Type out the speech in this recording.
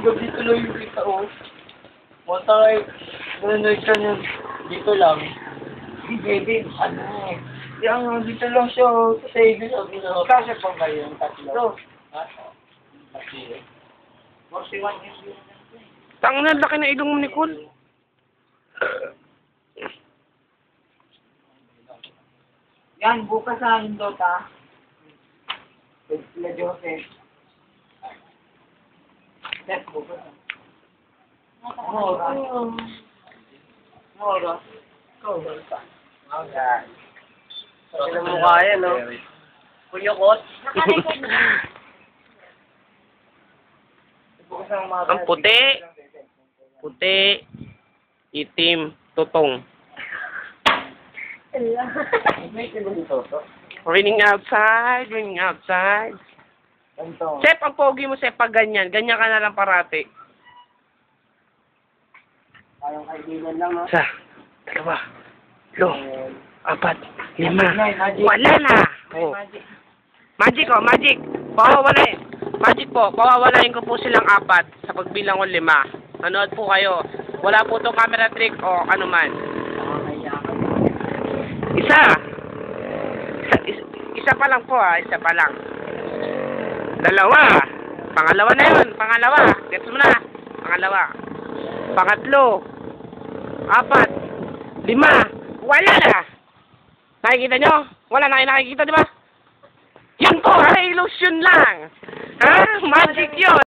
gabi tuloy yung kita, oh. Matay. Nanonood ka niyan. Dito lang. Baby, ano eh. Yung dito lang siya, oh. Kasi sabi na. Kasi pa ba yung tatlo? Ha? Kasi, 41 years yun. Tangina, laki na ilong mo, Nicole. Yan, bukas sa Hindota. Sila Joseph. Steph, bukas. Ano oras? Ano oras? Ikaw, pa. Okay. Sila mukha yan, no? Kunyokot. Ang puti. Puti. Itim. Tutong. Raining outside. Raining outside. Sep, ang pogi mo, Sep, pag ganyan. Ganyan ka na lang parati. Parang kaibigan lang, no? Isa. Dalawa. Lo. Apat. Lima. Wala na. Oh. Magic, oh. Magic. Pawawalain. Magic po. Pawawalain ko po silang apat sa pagbilang ko 5. Manood po kayo. Wala po itong camera trick o ano man. Isa. Isa pa lang po, ah. Isa pa lang. Dalawa. Pangalawa na yun. Pangalawa. Gets mo na. Pangalawa. Pangatlo. 4. 5. Wala na. Nakikita nyo? Wala na kayo nakikita, di ba? Yan po, ay illusion lang. Ha? Magic yun.